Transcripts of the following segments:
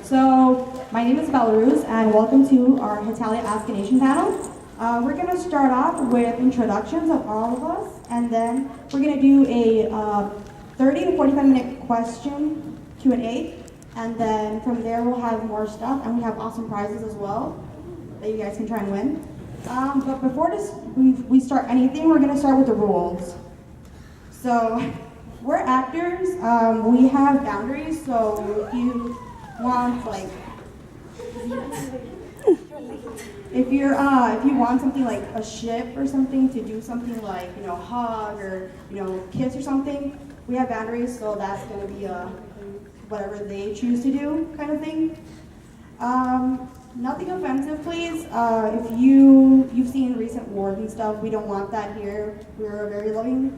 So, my name is Belarus, and welcome to our Hetalia Ask panel. We're going to start off with introductions of all of us, and then we're going to do a 30 to 45-minute question Q&A, and then from there we'll have more stuff, and we have awesome prizes as well that you guys can try and win. But before we start anything, we're going to start with the rules. So, we're actors. We have boundaries, so if you want, like, if you want something like a ship or something to do something like, hug or, kiss or something, we have boundaries, so that's going to be whatever they choose to do kind of thing. Nothing offensive, please. If you've seen recent wars and stuff, we don't want that here. We're a very loving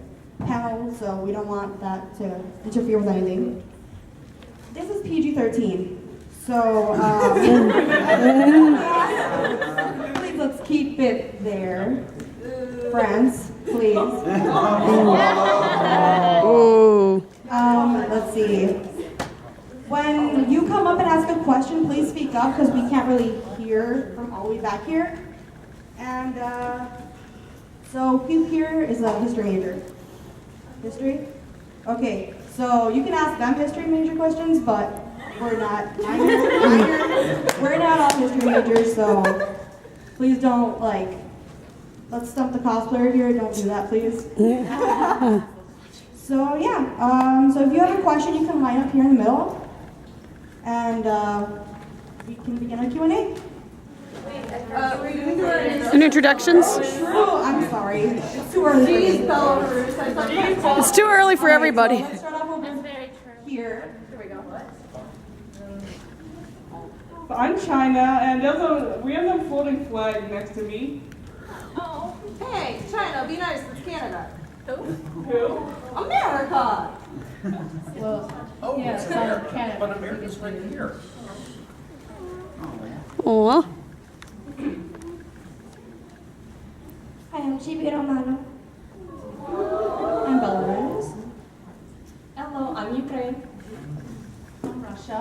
panel, so we don't want that to interfere with anything. This is PG-13, so please let's keep it there. Friends, please. Let's see. When you come up and ask a question, please speak up because we can't really hear from all the way back here. And so who here is a history major? History? Okay, so you can ask them history major questions, but we're not we're not all history majors, so please don't, let's stump the cosplayer here. Don't do that, please. So yeah, so if you have a question, you can line up here in the middle, and we can begin our Q&A. And introductions? Oh, I'm sorry. It's too early for me. It's too early for everybody. So let's start off over here. Here we go. I'm China, and we have a floating flag next to me. Oh, hey, China, be nice, it's Canada. Who? America! Oh, yeah, it's Canada. But America's right here. Aw. Hi, I'm Chibi Romano. I'm Belarus. Hello, I'm Ukraine. I'm Russia.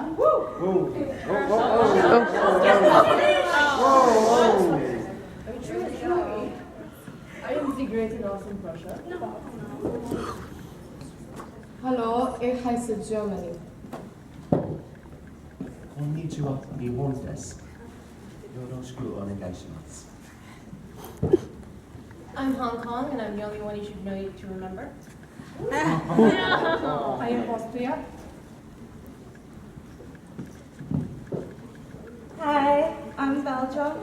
I am the great and awesome Russia. Hallo, ich heiße Germany. Konnichiwa, Nihon desu. Yoroshiku onegaishimasu. I'm Hong Kong, and I'm the only one you should know to remember. I am Austria. Hi, I'm Belgium.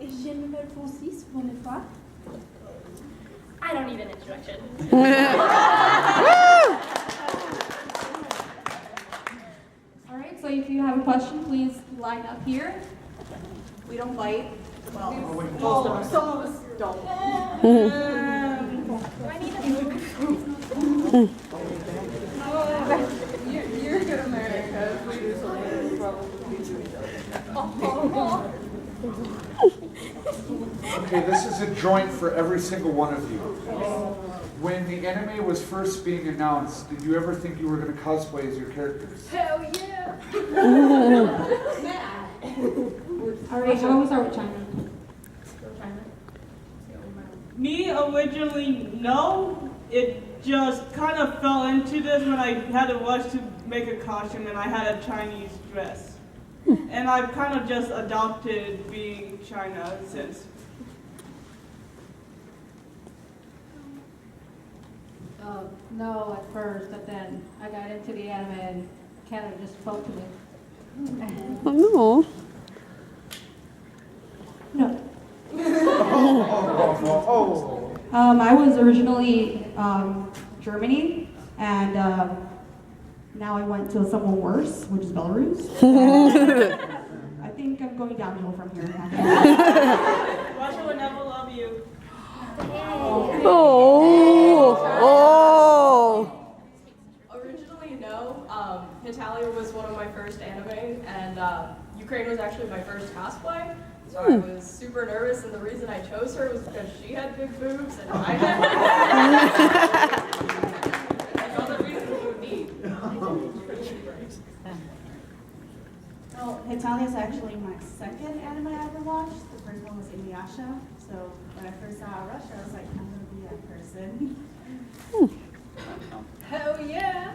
Je m'appelle Francis, bonjour. I don't need an introduction. All right, so if you have a question, please line up here. We don't fight. Well, Some of us don't. I need a You're good America. We do something probably do each other. Okay, this is a joint for every single one of you. When the anime was first being announced, did you ever think you were going to cosplay as your characters? Hell yeah! all right, how was our China? Me, originally, no. It just kind of fell into this when I had to rush to make a costume and I had a Chinese dress. And I've kind of just adopted being China since. No, at first, but then I got into the anime and Canada just spoke to me. Oh, No. I was originally Germany, and now I went to someone worse, which is Belarus. I think I'm going downhill from here. Russia would never love you. Oh. Originally, no. Hetalia was one of my first anime, and Ukraine was actually my first cosplay. So I was super nervous, and the reason I chose her was because she had big boobs and I had That's all the reason you would need. Well, Hetalia is actually my second anime I ever watched. The first one was Inuyasha. So when I first saw Russia, I was like, I'm gonna be that person. Hell yeah!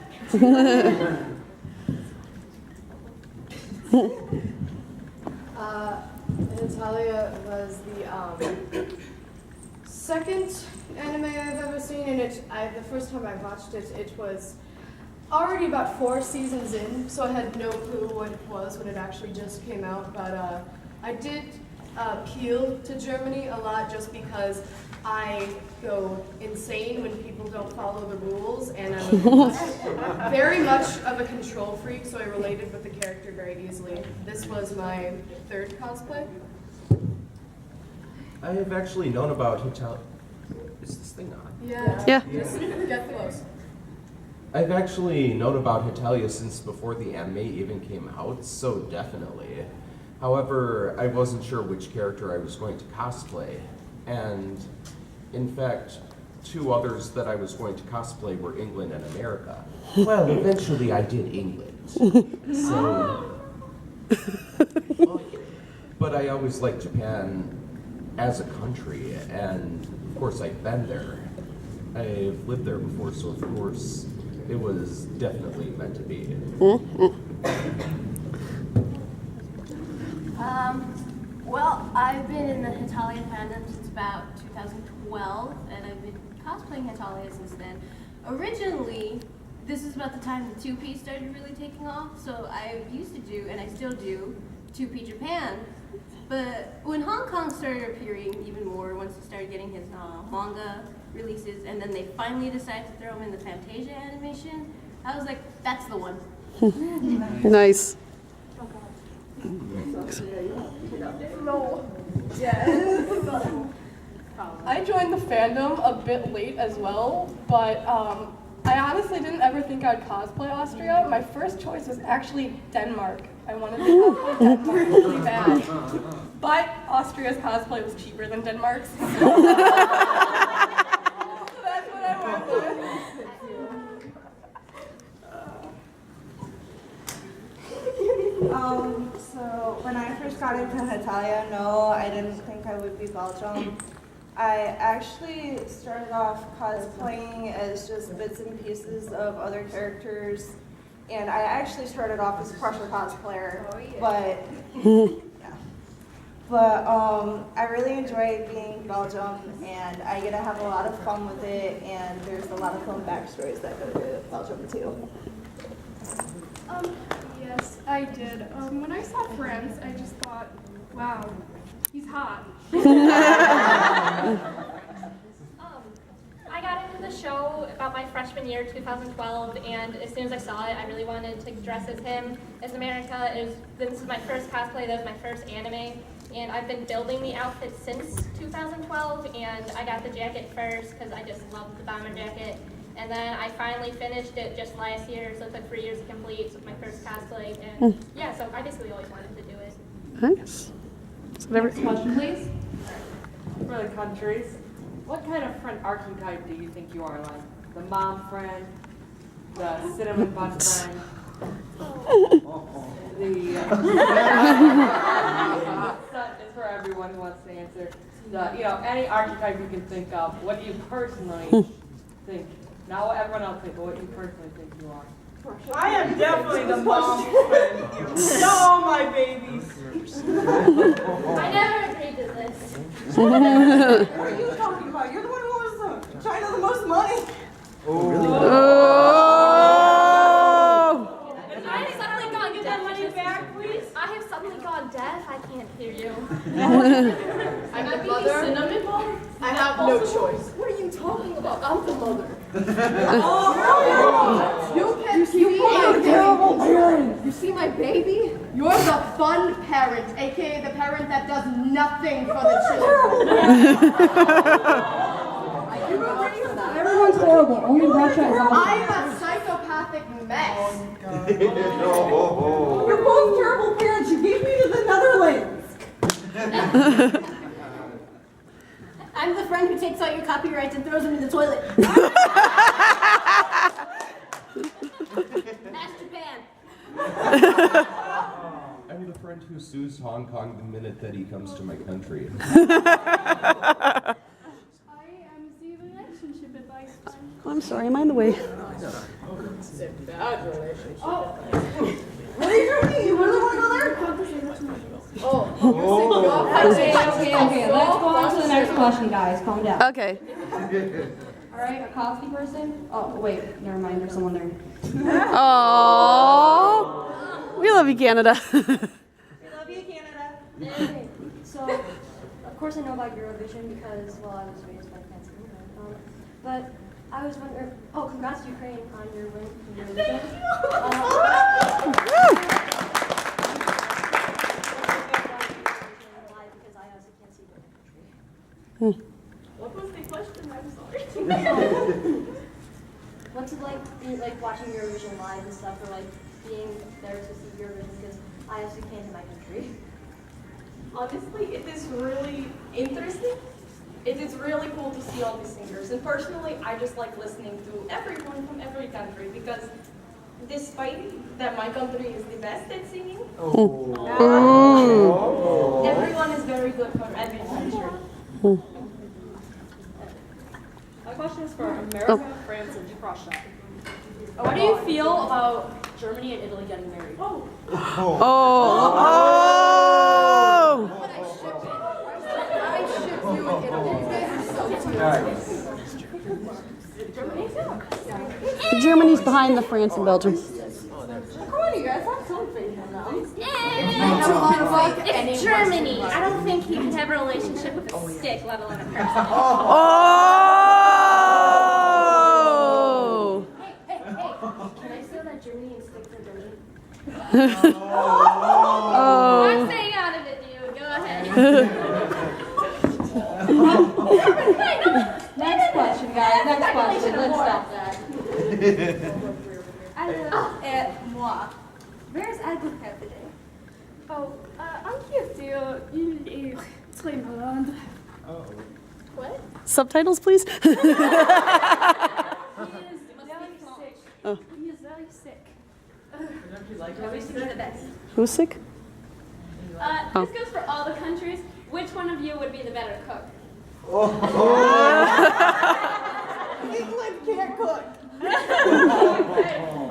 Hetalia was the second anime I've ever seen, and the first time I watched it, it was already about 4 seasons in, so I had no clue what it was when it actually just came out. But I did appeal to Germany a lot just because I go insane when people don't follow the rules, and I'm very much of a control freak, so I related with the character very easily. This was my 3rd cosplay. I have actually known about Hetalia. Is this thing on? Yeah. Yeah. Just get close. I've actually known about Hetalia since before the anime even came out, so definitely. However, I wasn't sure which character I was going to cosplay, and in fact, 2 others that I was going to cosplay were England and America. Well, eventually I did England. So, but I always liked Japan as a country, and of course I've been there. I've lived there before, so of course it was definitely meant to be. Well, I've been in the Hetalia fandom since about 2012, and I've been cosplaying Hetalia since then. Originally, this is about the time the 2P started really taking off, so I used to do, and I still do, 2P Japan. But when Hong Kong started appearing even more, once he started getting his manga releases, and then they finally decided to throw him in the Fantasia animation, I was like, that's the one. Nice. No. Yes. I joined the fandom a bit late as well, but I honestly didn't ever think I'd cosplay Austria. My first choice was actually Denmark. I wanted to cosplay Denmark really bad. But Austria's cosplay was cheaper than Denmark's. So that's what I went with. So when I first got into Hetalia, no, I didn't think I would be Belgium. I actually started off cosplaying as just bits and pieces of other characters, and I actually started off as a Crusher cosplayer, but yeah. But I really enjoy being Belgium, and I get to have a lot of fun with it, and there's a lot of fun backstories that go to Belgium too. Yes, I did. When I saw Friends, I just thought, wow, he's hot. I got into the show about my freshman year, 2012, and as soon as I saw it, I really wanted to dress as him. As America, this is my first cosplay, that was my first anime, and I've been building the outfit since 2012, and I got the jacket first because I just loved the bomber jacket. And then I finally finished it just last year, so it took 3 years to complete. So it was my first cosplay, and yeah, so I basically always wanted to do it. Nice. Next question, please. For the countries, what kind of friend archetype do you think you are? Like the mom friend, the cinnamon bun friend, it's for everyone who wants to answer. Any archetype you can think of. What do you personally think? Not what everyone else thinks, but what you personally think you are. I am definitely the mom friend. Y'all my babies. I never agreed to this. What are you talking about? You're the one who was trying to the most money. Oh. I have suddenly gone deaf. That money back, please. I have suddenly gone deaf. I can't hear you. I'm the mother. Cinnamon bun? I have no choice. What are you talking about? I'm the mother. You can see my terrible parent. You see my baby? You're the fun parent, aka the parent that does nothing for the children. Everyone's horrible. Only Russia is awesome. I'm a psychopathic mess. You're both terrible parents. You gave me to the Netherlands. I'm the friend who takes out your copyrights and throws them in the toilet. Master Pan. I'm the friend who sues Hong Kong the minute that he comes to my country. I am the relationship advice friend. Oh, I'm sorry, am I in the way? Bad relationship. Okay, let's go on to the next question, guys. Calm down. Okay. All right, a coffee person? Oh, wait, never mind, there's someone there. Aww. We love you, Canada. We love you, Canada. Okay, so of course I know about Eurovision because, well, I was raised by fans. But I was wondering, oh, congrats Ukraine on your win in Eurovision. Because I also can't see the country. What was the question? I'm sorry. What's it like watching Eurovision live and stuff, or like being there to see Eurovision because I also came to my country? Honestly, it is really interesting. It is really cool to see all the singers. And personally, I just like listening to everyone from every country because despite that my country is the best at singing, everyone is very good from every country. My question is for America, France, and Russia. How do you feel about Germany and Italy getting married? Oh. But I ship you in Italy. You guys are so cute. Germany's behind the France and Belgium. Come on, you guys, have something now. It's Germany. I don't think you can have a relationship with a stick, let alone a person. Oh! Hey, can I steal that Germany and stick for Germany? I'm staying out of it, dude. Go ahead. Next question, guys. Next question. Let's stop that. Alors, moi. Where's Advocate today? Oh, I'm here too. Il est très malade. What? Subtitles, please? He is very sick. Oh. He is very sick. Who's sick? This goes for all the countries. Which one of you would be the better cook? England can't cook.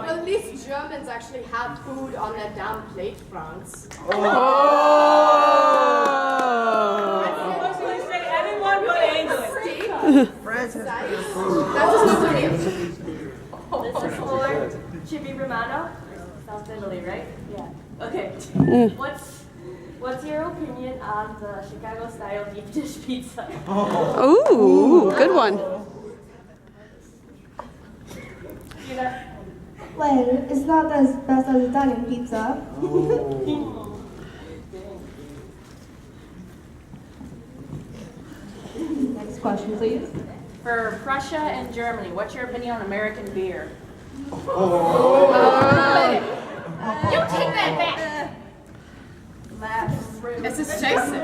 At least Germans actually have food on their damn plate, France. I was going to say anyone but England. That's just not name. This is for Chibi Romano, South Italy, right? Yeah. Okay. What's your opinion on the Chicago style deep dish pizza? Ooh, good one. Well, it's not as best as Italian pizza. Next question, please. For Prussia and Germany, what's your opinion on American beer? You take that back. Es ist scheiße.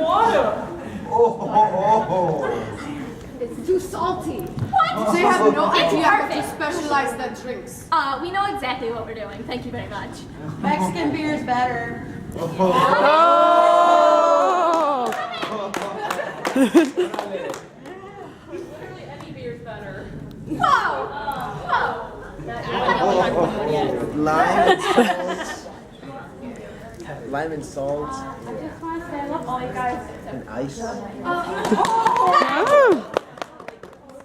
It's too salty. What? They have no It's idea how to perfect. specialize their drinks. We know exactly what we're doing. Thank you very much. Mexican beer is better. Oh! Literally any beer is better. Whoa! Whoa! Lime and salt. I just want to say I love all you guys. And ice.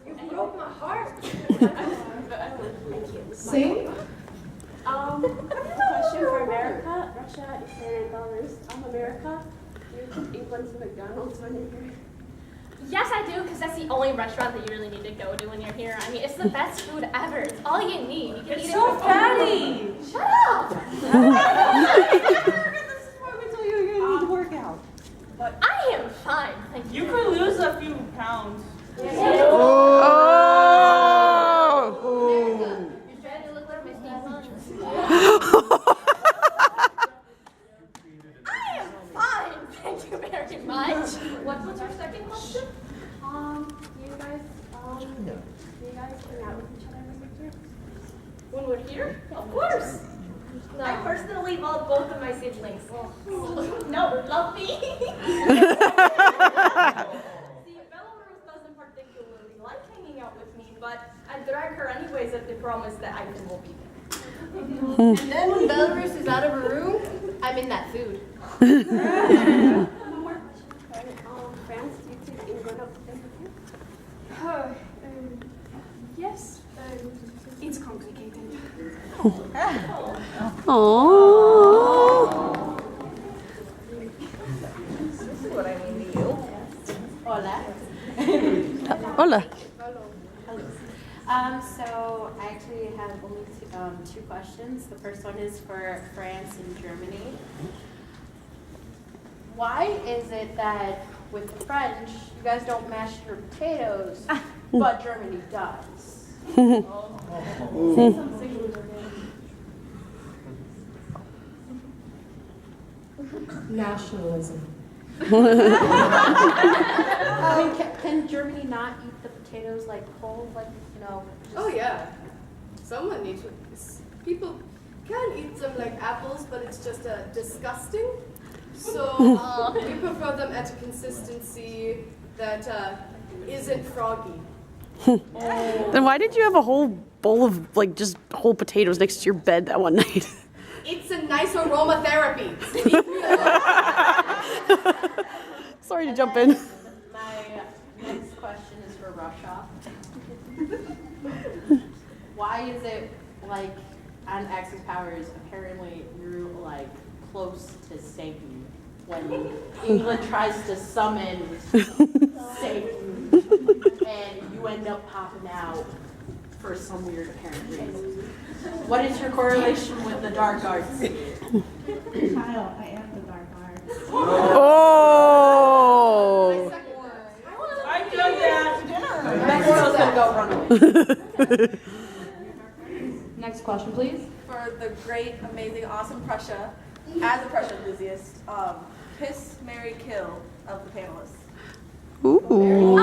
You broke my heart. Sing. Question for America, Russia, Ukraine, and Belarus. America, do you eat England's McDonald's when you're here? Yes, I do, because that's the only restaurant that you really need to go to when you're here. I mean, it's the best food ever. It's all you need. You can eat so it. fatty. Shut up! This is why we tell you you need to work out. I am fine, thank you. You could lose a few pounds. Oh! You're trying to look like my Steve Buns. I am fine, thank you very much. What was your second question? Do you guys hang out with each other when you're here? When we're here? Of course. No. I personally love both of my siblings. No, love me. See, Belarus doesn't particularly like hanging out with me, but I drag her anyways at the promise that Ivan will be there. And then when Belarus is out of her room, I'm in that food. France, do you think England up Yes, it's complicated. Aww. This is what I mean to you. Hola. Hola. So I actually have only two questions. The first one is for France and Germany. Why is it that with the French, you guys don't mash your potatoes, but Germany does? Nationalism. Can Germany not eat the potatoes like whole? Like, Oh yeah. Someone needs to. People can eat them like apples, but it's just disgusting. So we prefer them at a consistency that isn't froggy. Then why did you have a whole bowl of just whole potatoes next to your bed that one night? It's a nice aromatherapy. Sorry to jump in. My next question is for Russia. Why is it on Axis Powers, apparently you're close to Satan when England tries to summon Satan and you end up popping out for some weird apparent reason? What is your correlation with the dark arts? Kyle, I am the dark art. Oh! I done that. Maxwell's gonna go run away. Next question, please. For the great, amazing, awesome Prussia, as a Prussia enthusiast, piss, marry, kill of the panelists. Ooh.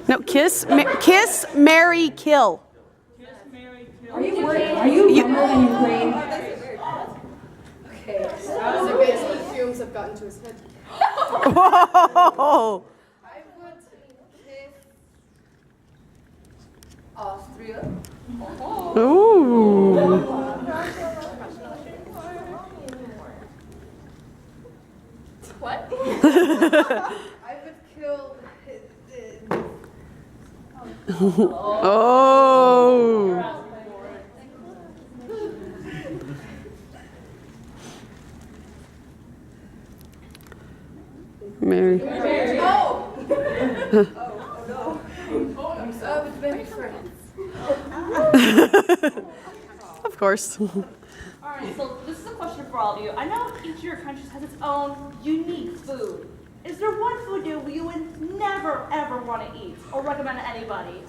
No, kiss, marry, kill. Are you younger than Ukraine? Okay, so basically fumes have gotten to his head. Oh. I would pick Austria. Ooh. What? I would kill Oh. Mary. Oh! Oh no. I would marry France. Of course. Alright, so this is a question for all of you. I know each of your countries has its own unique food. Is there one food you would never ever want to eat or recommend to anybody?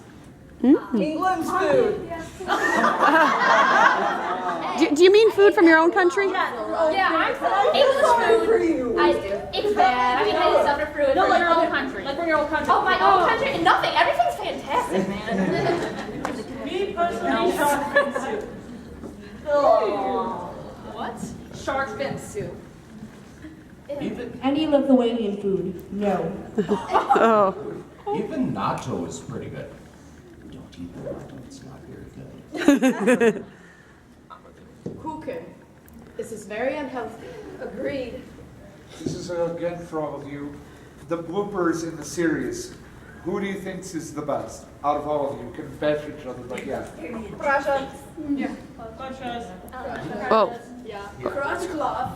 England's food. Do you mean food from your own country? Yeah, I'm English food. It's bad. I mean, I suffer through it. No, from your own country. Like from your own country. Oh, my own country? Nothing. Everything's fantastic, man. Me personally, shark fin soup. What? Shark fin soup. Any Lithuanian food? No. Oh. Even natto is pretty good. Don't eat the natto, it's not very good. Kuchen. This is very unhealthy. Agreed. This is again for all of you. The bloopers in the series. Who do you think is the best out of all of you? You can bash each other, but yeah. Prussia. Yeah. Russia's. Oh. Yeah. Crotch cloth.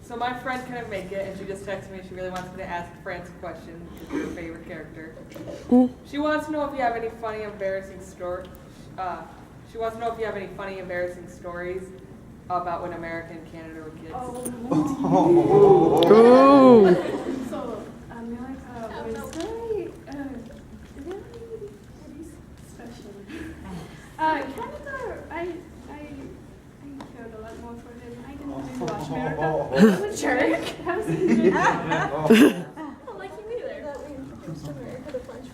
So my friend couldn't make it, and she just texted me. She really wants me to ask France a question. It's her favorite character. She wants to know if you have any funny, embarrassing stories. She wants to know if you have any funny, embarrassing stories about when America and Canada were kids. Ooh. So, America was very special. Canada, I cared a lot more for them. I didn't really watch America. I was jerk. I was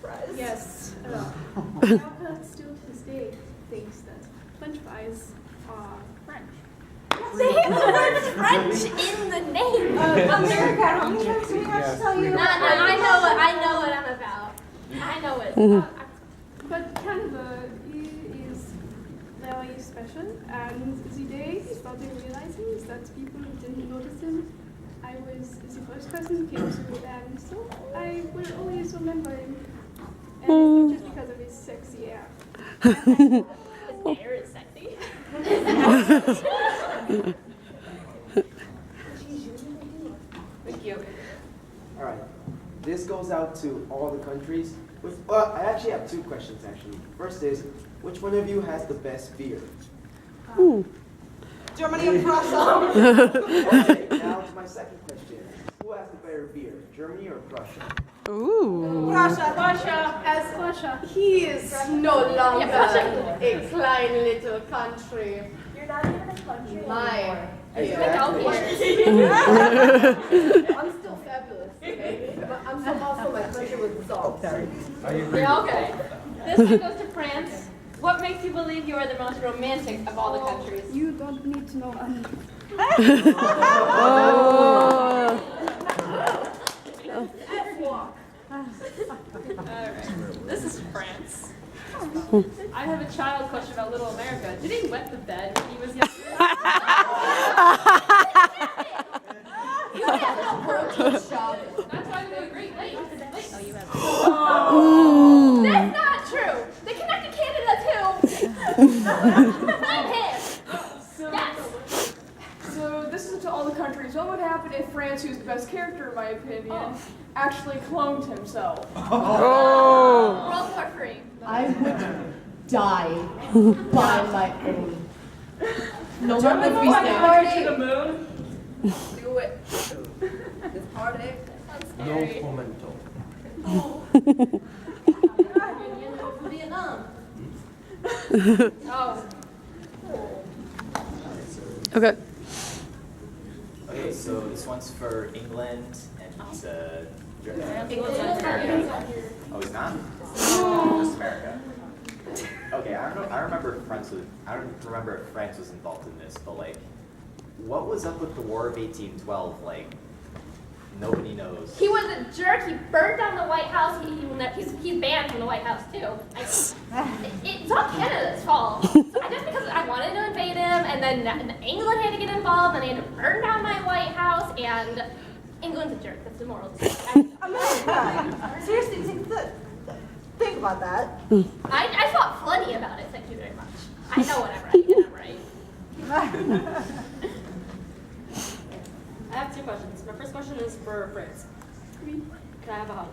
fries. Yes. America still to this day thinks that French fries are French. They have the word French in the name. America, how many times do we have to tell you? No, I know what I'm about. I know it. But Canada is very special, and the day he started realizing that people didn't notice him, I was the first person who came to, and so I will always remember him. And it's not just because of his sexy hair. His hair is sexy. Thank you. All right. This goes out to all the countries. I actually have two questions, actually. First is, which one of you has the best beer? Germany and Prussia. Okay, now to my second question. Who has the better beer, Germany or Prussia? Ooh. Russia. As Russia. He is no longer a klein little country. You're not even a country My. Exactly. I'm still fabulous, okay? But I'm so also my country with salt. I agree. Yeah, okay. This one goes to France. What makes you believe you are the most romantic of all the countries? You don't need to know any. Alright. This is France. I have a child question about Little America. Did he wet the bed when he was young? You have no protein shop. That's why they were great. Wait. Oh, you have. Ooh. That's not true. They connected Canada too. Blame him. Yes. So this is to all the countries. What would happen if France, who's the best character in my opinion, actually cloned himself? Oh. World War III. I would die by my own. No one would be To standing. the moon? Do it. This party. No momento. Vietnam. Oh. Okay. Okay, so this one's for England and it's England's America. Oh, it's not? Just America. Okay, I don't know. I don't remember if France was involved in this, but like, what was up with the War of 1812? Like, nobody knows. He was a jerk. He burned down the White House. He's banned from the White House too. It's all Canada's fault. So just because I wanted to invade him, and then England had to get involved, and they had to burn down my White House, and England's a jerk. That's the moral. America. Seriously, think about that. I fought plenty about it. Thank you very much. I know what I'm right. And I'm right. I have two questions. My first question is for France. Can I have a hug?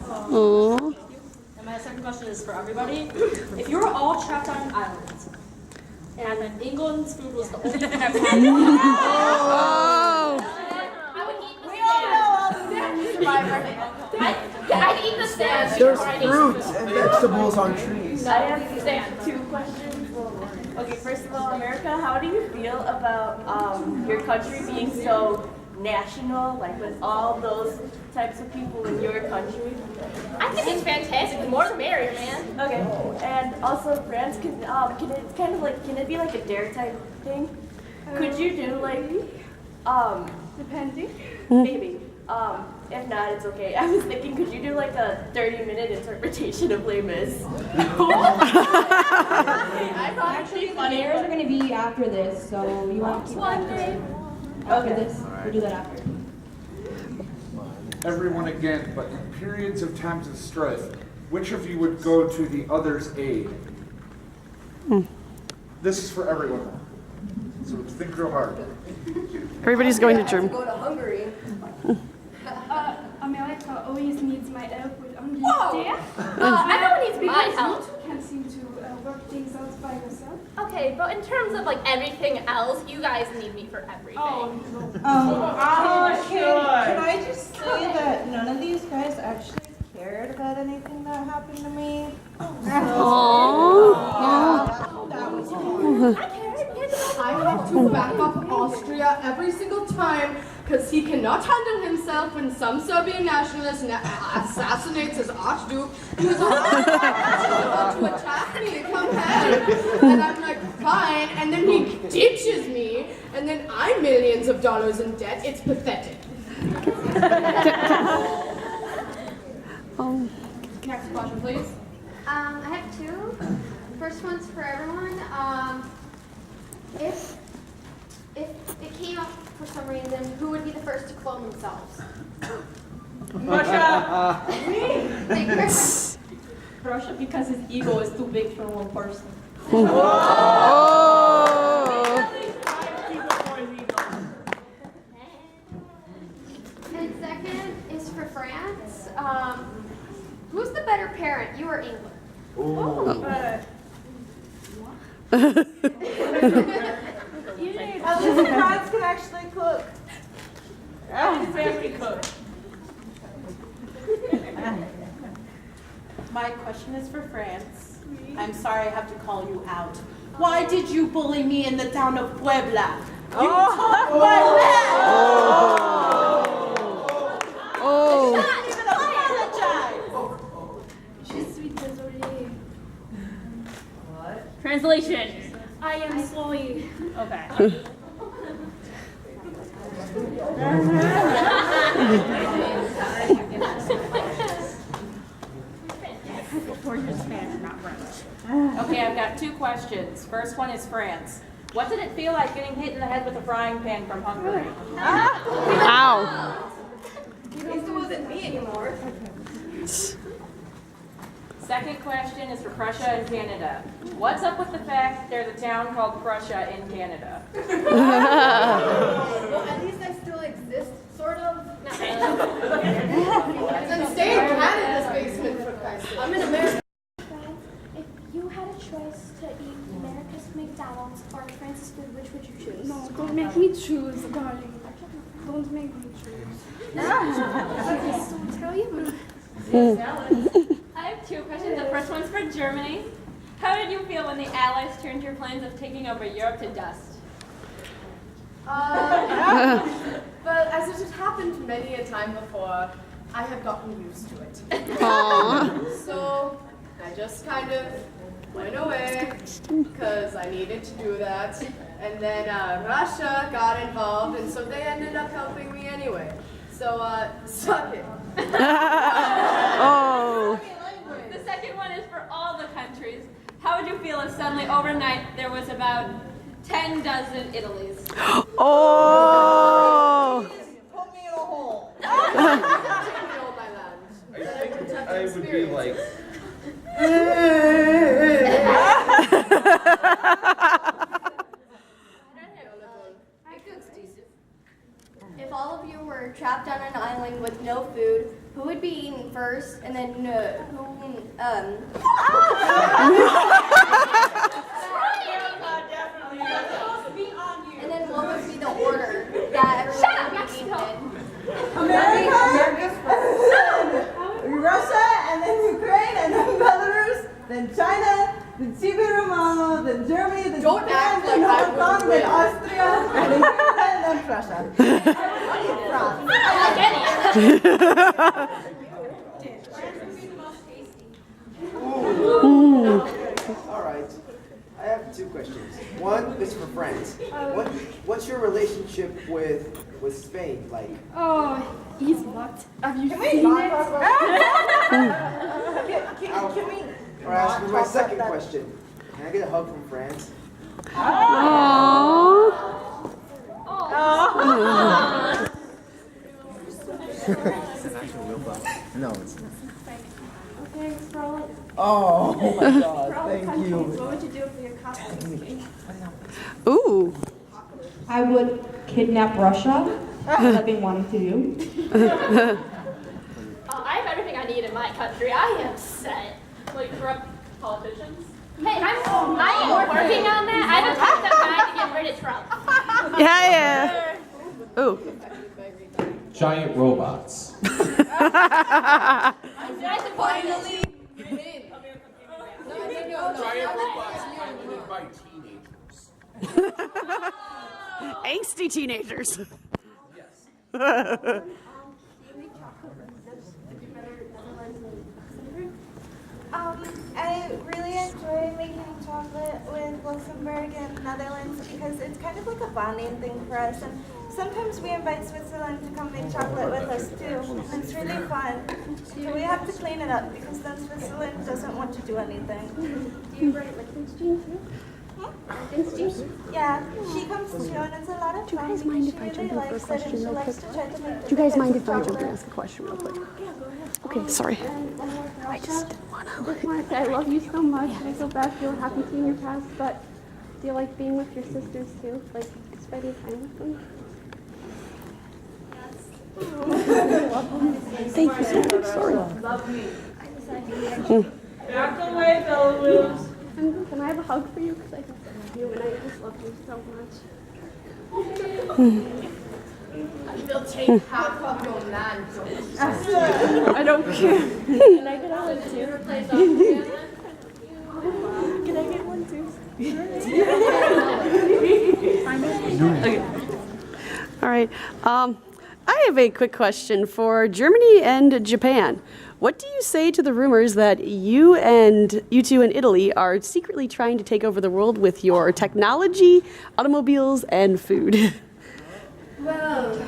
Aww. And my second question is for everybody. If you were all trapped on an island, and England's food was the only food I would eat the sand. I'd eat the sand. There's before I'd eat fruits food. and vegetables on trees. I have two questions. Okay, first of all, America, how do you feel about your country being so national, like with all those types of people in your country? I think it's fantastic. The more the merrier, man. Okay, and also France, can it be like a dare type thing? Could you do like, Depending. maybe, if not, it's okay. I was thinking, could you do like a 30-minute interpretation of Les Mis? Actually, the layers are going to be after this, so you want to keep One day. after this. We'll do that after. Everyone again, but in periods of times of strife, which of you would go to the other's aid? This is for everyone. So think real hard. Everybody's going to Germany. Go to Hungary. America always needs my help with only Whoa! there. I know it needs my help. You can't seem to work things out by yourself. Okay, but in terms of like everything else, you guys need me for everything. Can I just say that none of these guys actually cared about anything that happened to me? That was hard. I have to back up Austria every single time because he cannot handle himself when some Serbian nationalist assassinates his archduke. He was about to attack me, come ahead. And I'm like, fine. And then he ditches me, and then I'm millions of dollars in debt. It's pathetic. Next question, please. I have two. First one's for everyone. If it came up for some reason, who would be the first to clone themselves? Russia! Russia, because his ego is too big for one person. And second is for France. Who's the better parent, you or England? At least France can actually cook. Family cook. My question is for France. I'm sorry I have to call you out. Why did you bully me in the town of Puebla? You took my land! Oh. You didn't even apologize! Je suis désolée. Translation. I am sorry. Okay. Okay, I've got two questions. First one is France. What did it feel like getting hit in the head with a frying pan from Hungary? Ow. At least it wasn't me anymore. Second question is for Prussia and Canada. What's up with the fact there's a town called Prussia in Canada? Well, at least I still exist, sort of. I'm staying in Canada's basement for Christ's sake. I'm in America. If you had a choice to eat America's McDonald's or France's food, which would you choose? No, don't make me choose, darling. Don't make me choose. It's so terrible. I have two questions. The first one's for Germany. How did you feel when the Allies turned your plans of taking over Europe to dust? Well, as it had happened many a time before, I had gotten used to it. So I just kind of went away because I needed to do that. And then Russia got involved, and so they ended up helping me anyway. So, suck it. Oh. The second one is for all the countries. How would you feel if suddenly overnight there was about 10 dozen Italies? Oh. Put me in a hole. I would be like, If all of you were trapped on an island with no food, who would be eaten first, and then and then what would be the order that everyone would be eaten in? America's first. Russia, and then Ukraine, and then Belarus, then China, then Sibir Romano, then Germany, then Japan, then Hong Kong, then Austria, then England, then Prussia. All right. I have two questions. One is for France. What's your relationship with Spain like? Oh, he's what? Have you Can seen we it? talk about Can we? Or ask for my second question. Can I get a hug from France? Aww. No, it's not. Okay, Scarlett. Oh my God! Scarlett, Thank you. what would you do for your costume? Ooh. I would kidnap Russia, as I've been wanting to do. I have everything I need in my country. I am set. Like corrupt politicians? Hey, I am working on that. I have a top guy to get rid of Trump. Yeah. Ooh. giant robots. Finally, Giant robots piloted by teenagers. Angsty teenagers. I really enjoy making chocolate with Luxembourg and Netherlands because it's kind of like a bonding thing for us. And sometimes we invite Switzerland to come make chocolate with us too. And it's really fun. But we have to clean it up because then Switzerland doesn't want to do anything. Do you write like Jean too? Yeah, she comes too, and it's a lot of fun. Do you guys mind if I jump in for a question real quick? Do you guys mind if I jump in and ask a question real quick? Okay, sorry. I just want to say I love you so much. I feel bad for what happened to you in your past, but do you like being with your sisters too? Like spending time with them? Thank you so much. Sorry. Back away, Belarus. Can I have a hug for you? Because I just love you and I just love you so much. They'll take half of your man. I don't care. Can I get a hug too? Can I get one too? Okay. All right. I have a quick question for Germany and Japan. What do you say to the rumors that you two in Italy are secretly trying to take over the world with your technology, automobiles, and food? Well,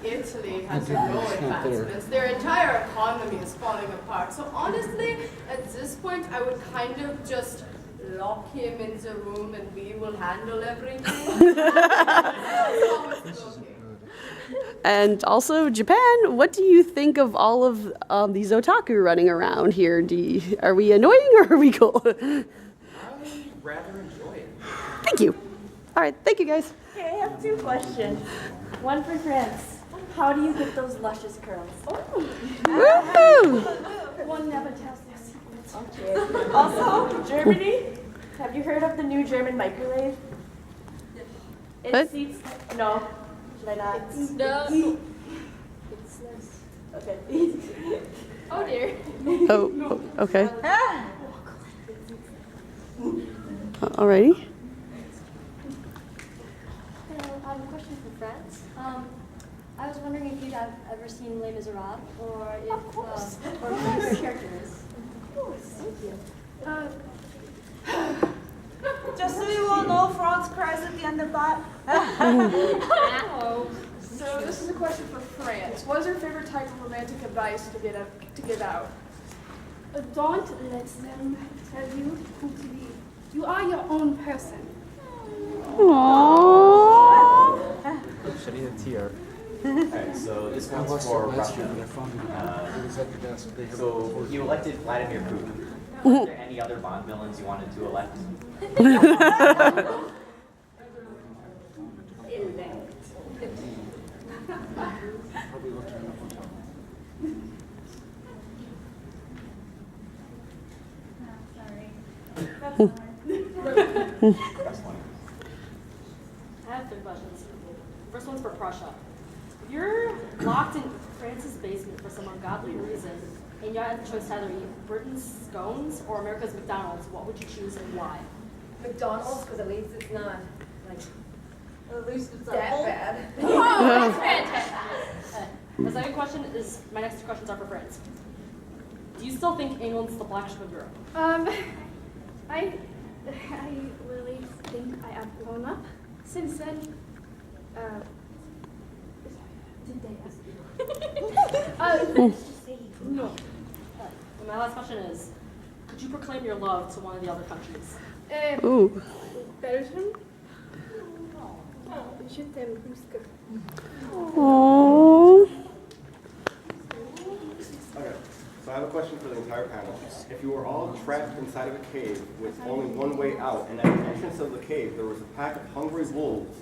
Italy has no advancements. Their entire economy is falling apart. So honestly, at this point, I would kind of just lock him in the room and we will handle everything. And also, Japan, what do you think of all of these otaku running around here? Are we annoying or are we cool? I rather enjoy it. Thank you. All right, thank you guys. Okay, I have two questions. One for France. How do you get those luscious curls? Woohoo! One never tells their secrets. Okay. Also, Germany. Have you heard of the new German microwave? It What? seats. No. Should I not? No. It's this. Okay. Oh dear. Oh, okay. Alrighty. Hello, I have a question for France. I was wondering if you'd have ever seen Les Miserables, or if, or who your favorite character is. Of course. Thank you. Just so you all know, France cries at the end of that. So this is a question for France. What is your favorite type of romantic advice to give out? Don't let them tell you who to be. You are your own person. Aww. Shedding a tear. Alright, so this one's for Russia. So you elected Vladimir Putin. Are there any other Bond villains you wanted to elect? I have three questions. First one's for Prussia. If you're locked in France's basement for some ungodly reason, and you have the choice to either eat Britain's scones or America's McDonald's, what would you choose and why? McDonald's, because at least it's not like At least it's that bad. Oh, that's fantastic. The second question is, my next two questions are for France. Do you still think England's the black sheep of Europe? I really think I have grown up since then. Did they ask you? No. And my last question is, could you proclaim your love to one of the other countries? Ooh. Belgium? Je t'aime plus que. Aww. Okay, so I have a question for the entire panel. If you were all trapped inside of a cave with only one way out, and at the entrance of the cave there was a pack of hungry wolves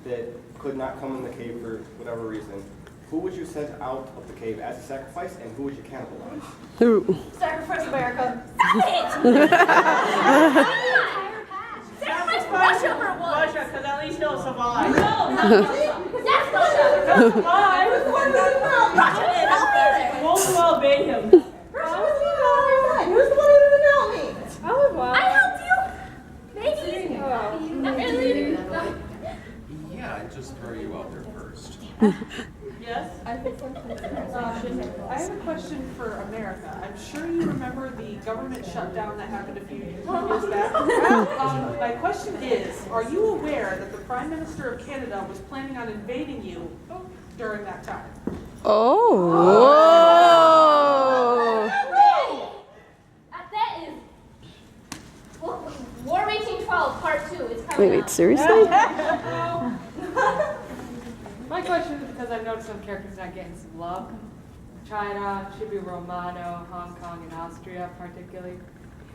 that could not come in the cave for whatever reason, who would you send out of the cave as a sacrifice, and who would you cannibalize? Ooh. Sacrifice America. Sacrifice Russia for what? Russia, because at least he'll survive. No, that's Russia. He'll survive. Russia did. I'll be there. Wolves will obey him. Who's the one who didn't help me? Oh, wow. I helped you. Maybe. Yeah, I'd just throw you you out there first. Yes? I have a question for America. I'm sure you remember the government shutdown that happened a few years back. My question is, are you aware that the Prime Minister of Canada was planning on invading you during that time? Oh. That is War of 1812 Part 2 is coming Wait, out. seriously? My question is because I've noticed some characters not getting some love. China, should be Romano, Hong Kong, and Austria particularly,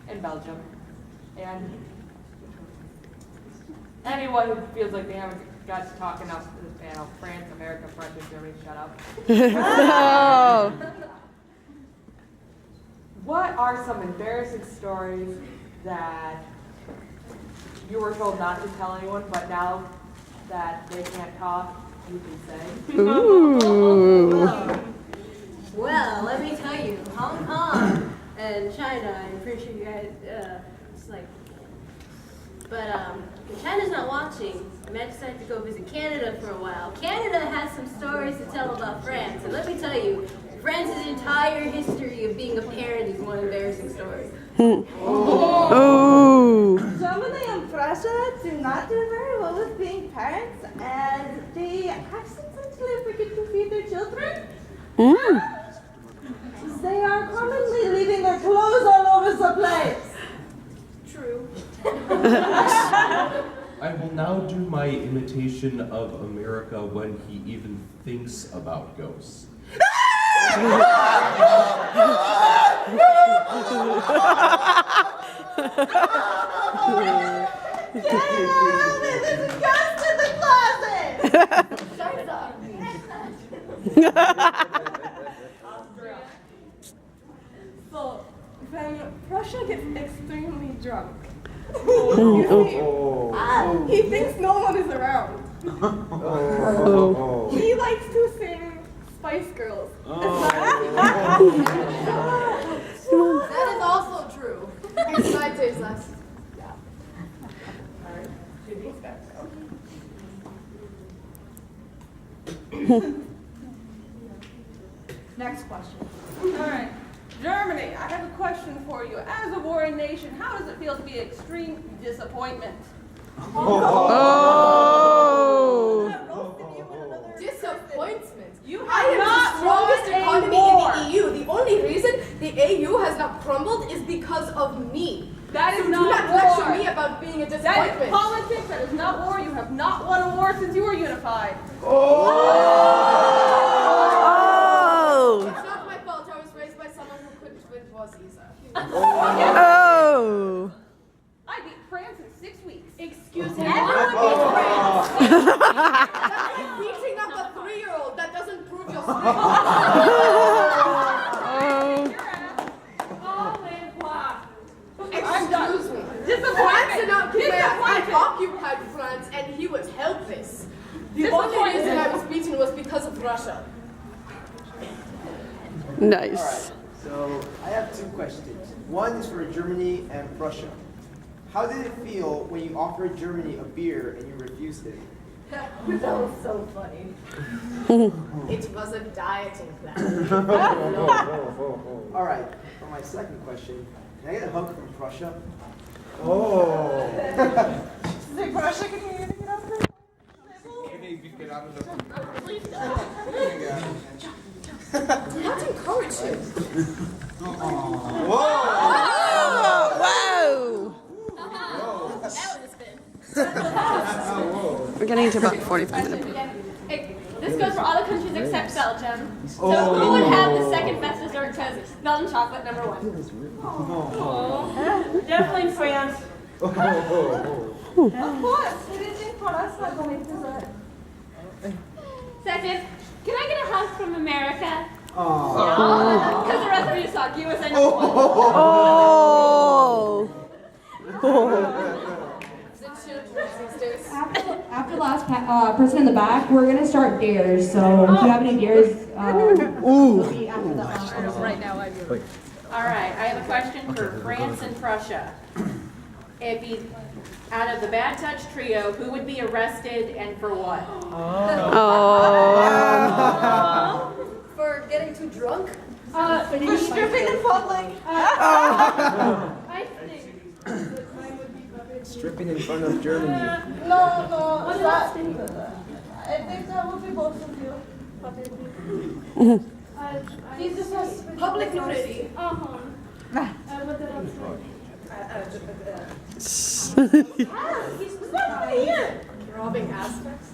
and Belgium. And anyone who feels like they haven't got to talk enough to this panel, France, America, Russia, Germany, shut up. No. What are some embarrassing stories that you were told not to tell anyone, but now that they can't talk, you can say? Ooh. Well, let me tell you, Hong Kong and China, I'm pretty sure you guys, it's like, but when China's not watching, I might decide to go visit Canada for a while. Canada has some stories to tell about France, and let me tell you, France's entire history of being a parent is one embarrassing story. Oh. Germany and Prussia do not do very well with being parents, and they accidentally forget to feed their children. They are commonly leaving their clothes all over the place. True. I will now do my imitation of America when he even thinks about ghosts. There's a ghost in the closet! Shut up. So, when Russia gets extremely drunk, he thinks no one is around. He likes to sing Spice Girls. That is also true. It's 5 days less. Next question. All right. Germany, I have a question for you. As a warring nation, how does it feel to be extreme disappointment? Oh. Disappointment. You I have am not the strongest won a economy war. in the EU. The only reason the AU has not crumbled is because of me. That is so not do not war. lecture me about being a That disappointment. is politics. That is not war. You have not won a war since you were unified. Oh. It's not my fault. I was raised by someone who couldn't win war, Caesar. Oh. I beat France in 6 weeks. Excuse me. Everyone beats France. That's like beating up a 3-year-old. That doesn't prove your strength. Excuse me. France did not kick my ass. I occupied France and he was helpless. The only reason I was beaten was because of Russia. Nice. All right, so I have 2 questions. One is for Germany and Prussia. How did it feel when you offered Germany a beer and you refused it? That was so funny. It was a dieting plan. All right, for my second question, can I get a hug from Prussia? Oh. Say, Prussia, can you get out of the Get out of the Not encourage him. Whoa. We're getting into about 45 minutes. Hey, this goes for all the countries except Belgium. So who would have the second best dessert? Because Belgian chocolate #1. Definitely France. Of course, it is for us not going to the... Second, can I get a hug from America? Aww. Because the rest of you suck. You send After the last person in the back, we're gonna start dares. So if you have any dares, will be after the Right now, I do. All right, I have a question for France and Prussia. if he, out of the Bad Touch trio, who would be arrested and for what? For getting too drunk? For stripping in public. I think mine would be Bobby. Stripping in front of Germany. No, that, I think that would be both of you. He just has Public nudity. What did I He's not here. Robbing aspects.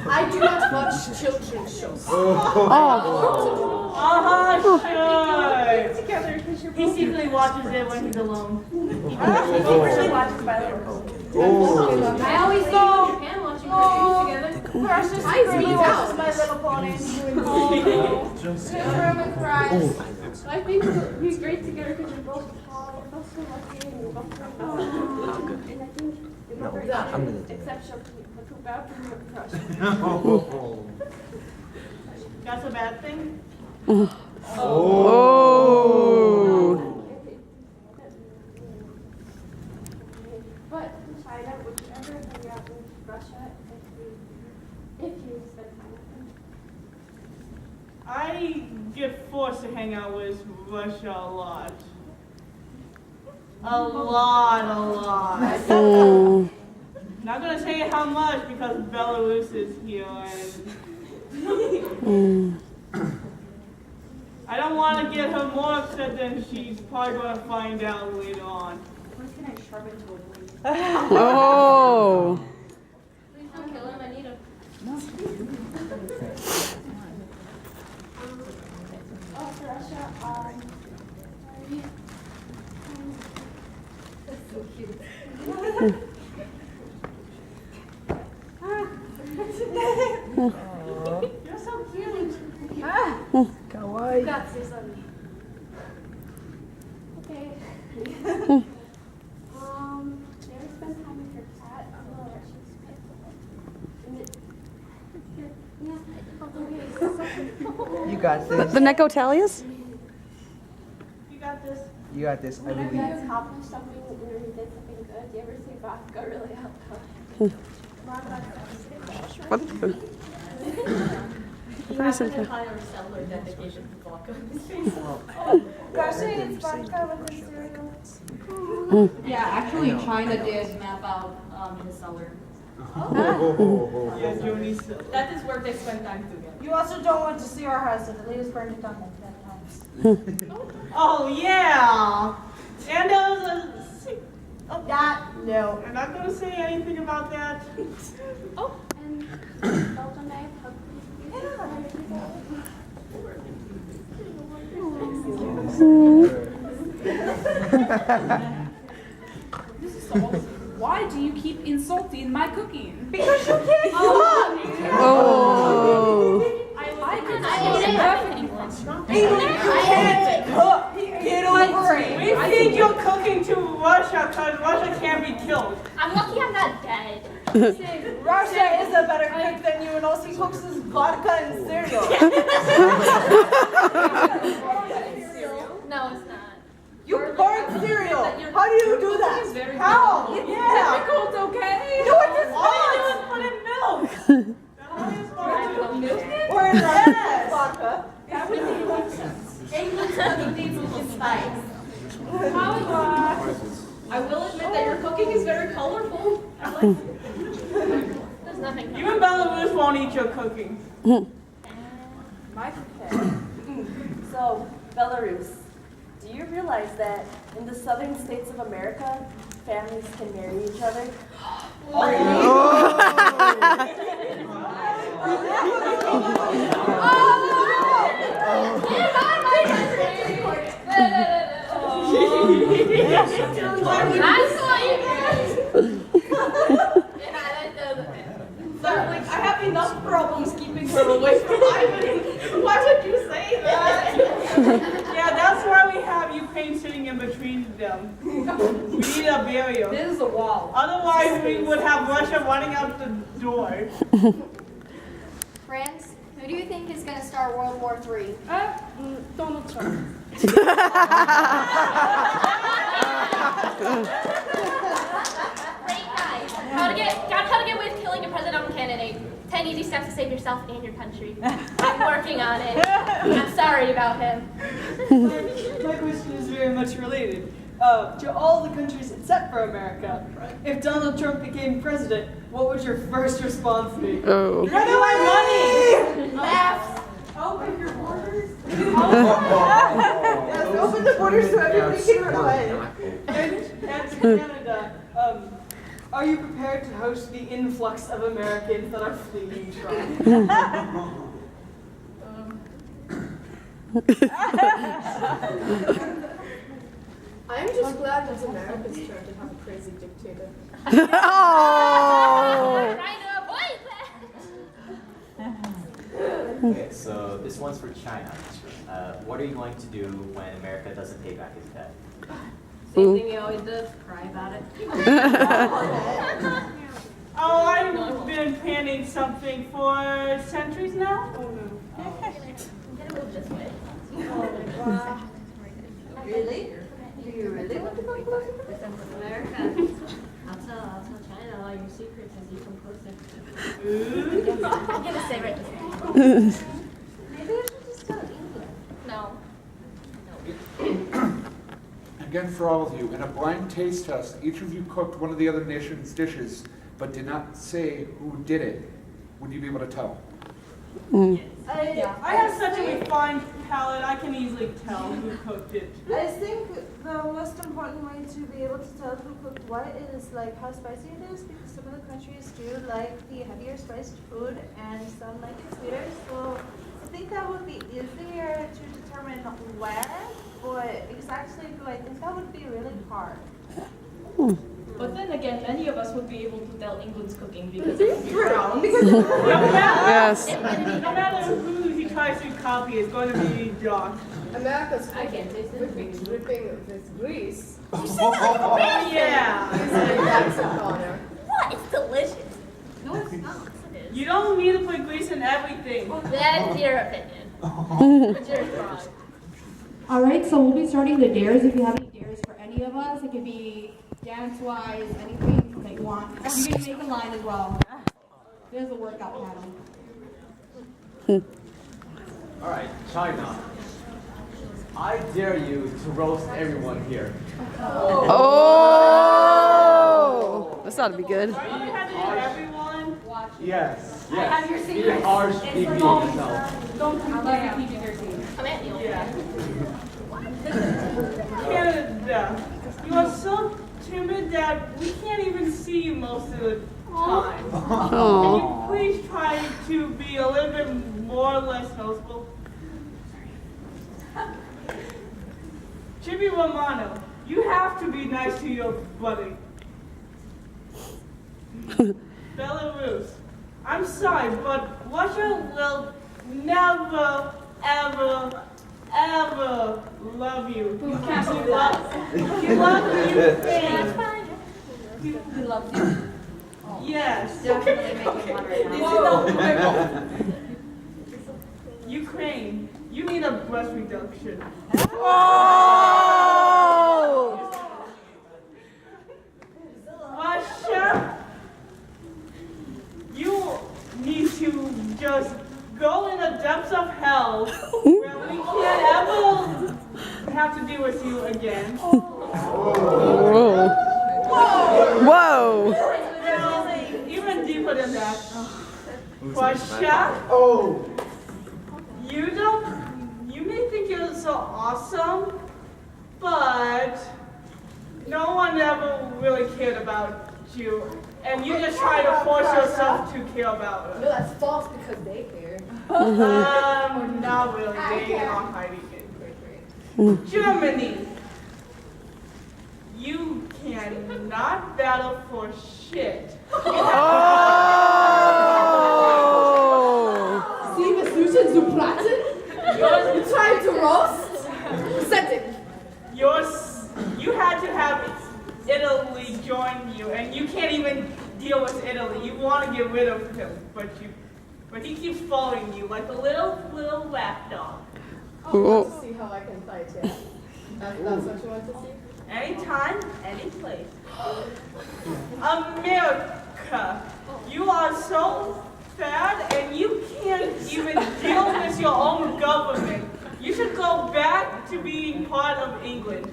I do not watch children's shows. He secretly watches it when he's alone. He secretly watches by the I always see you in Japan watching cartoons together. Precious secretly watches My Little Pony. His room and cries. I think it would be great together because you're both tall, you're both so lucky, and you're both so and I think you're both very cute, except she'll keep the poop out from your crush. That's a bad thing? But in China, would you ever hang out in Russia if you spend time with them? I get forced to hang out with Russia a lot. A lot. Not gonna say how much because Belarus is here and I don't want to get her more upset than she's probably gonna find out later on. Who's gonna sharp into a blade? Oh. Please don't kill him, I need him. For Russia, that's so cute. You're so cute. Kawaii. Got to say something. Okay. You ever spend time with your cat? I know that she's You got this. The Necotalias? You got this. You got this. I Whenever believe. you accomplish something or you did something good, do you ever say vodka really out loud? What? He has an entire cellar dedication to vodka. Gosh, it's vodka with the cereal. Yeah, actually China did map out his cellar. Yeah, Joni's That is where they spend time together. You also don't want to see our house, so the latest burned it down like 10 times. Oh yeah! And there was a That, no. I'm not gonna say anything about that. Oh, and Belgium may have hugged This is so awesome. Why do you keep insulting my cooking? Because you can't Oh. English, you can't cook. Get over it. We think you're cooking to Russia because Russia can't be killed. I'm lucky I'm not dead. Russia is a better cook than you, and all he cooks is vodka and cereal. No, it's not. You burn cereal. How do you do that? How? Yeah. Difficult, okay? No, it is All you do not. is put in milk. Or in red vodka. That would make more sense. England's cooking needs a little spice. I will admit that your cooking is very colorful. I like There's nothing. Even Belarus won't eat your cooking. My So, Belarus, do you realize that in the southern states of America, families can marry each other? I have enough problems keeping her away from Ivan. Why would you say that? Yeah, that's why we have Ukraine sitting in between them. We need a barrier. This is a wall. Otherwise, we would have Russia running out the door. France, who do you think is going to start World War III? Donald Trump. Great guys. How to get with killing a presidential candidate. 10 easy steps to save yourself and your country. I'm working on it. I'm sorry about him. My question is very much related. To all the countries except for America, if Donald Trump became president, what would your first response be? Oh. Give me my money! Maps. Open your borders. Yes, open the borders so everybody can run away. And to Canada, are you prepared to host the influx of Americans that are fleeing Trump? I'm just glad that America's turned to have a crazy dictator. Oh. Okay, so this one's for China. What are you going to do when America doesn't pay back his debt? Same thing he always does, cry about it. Oh, I've been planning something for centuries now. Oh no. Really? Do you really want to go closer? America. I'll tell China all your secrets as you come closer. I'm gonna say right here. Maybe I should just tell England. No. Again, for all of you, in a blind taste test, each of you cooked one of the other nation's dishes, but did not say who did it. Would you be able to tell? I have such a refined palate, I can easily tell who cooked it. I think the most important way to be able to tell who cooked what is like how spicy it is, because some of the countries do like the heavier spiced food and some like it sweeter. So I think that would be easier to determine where, but exactly do I think that would be really hard. But then again, many of us would be able to tell England's cooking because it would be brown. Yes. No matter who he tries to copy, it's going to be John. America's I can't taste it. dripping with grease. Oh, yeah. That's a honor. What? It's delicious. No, it's not. It is. You don't need to put grease in everything. That's your opinion. But you're wrong. All right, so we'll be starting the dares. If you have any dares for any of us, it could be dance-wise, anything that you want. You can make a line as well. There's a workout panel. All right, China. I dare you to roast everyone here. Oh! This ought to be good. Are you having everyone? Yes. I have your Be secrets. harsh, It's be like yourself. Don't come back. Come at me. Canada, you are so timid that we can't even see you most of the time. Can you please try to be a little bit more or less noticeable? Chibi Romano, you have to be nice to your buddy. Belarus, I'm sorry, but Russia will never, ever, ever love you. You can't do that. You love Ukraine. He loves you. Yes. Definitely making one right now. Ukraine, you need a breast reduction. Oh! Russia, you need to just go in the depths of hell where we can't ever have to deal with you again. Whoa. Whoa. No, even deeper than that. Russia, you may think you're so awesome, but no one ever really cared about you. And you just try to force yourself to care about us. No, that's false because they care. Not really. They are hiding it. Germany, you cannot battle for shit. Sie müssen zu platten? You trying to roast? get rid of him, but he keeps following you like a little lap dog. I want to see how I can fight you. That's what you want to see? Anytime, any place. America, you are so fat and you can't even deal with your own government. You should go back to being part of England.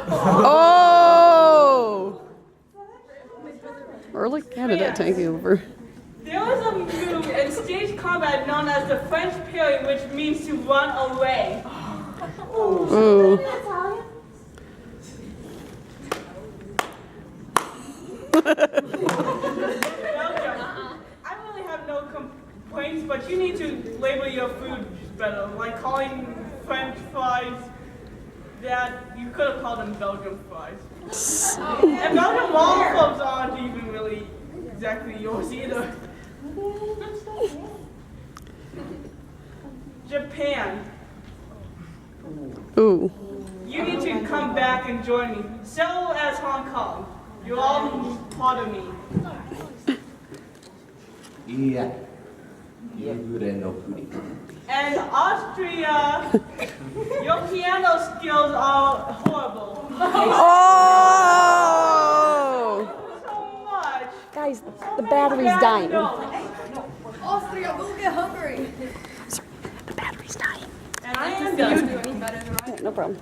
Oh! Early Canada taking over. There was a move in stage combat known as the French parry, which means to run away. Ooh. I really have no complaints, but you need to label your food better, like calling French fries that you could have called them Belgian fries. And Belgian waffles aren't even really exactly yours either. Japan. Ooh. You need to come back and join me. So as Hong Kong. You're all part of me. Yeah. Oh, And Austria, your piano skills are horrible. Oh! So much. Guys, the battery's dying. Austria will get hungry. The battery's dying. And I am done. No problem.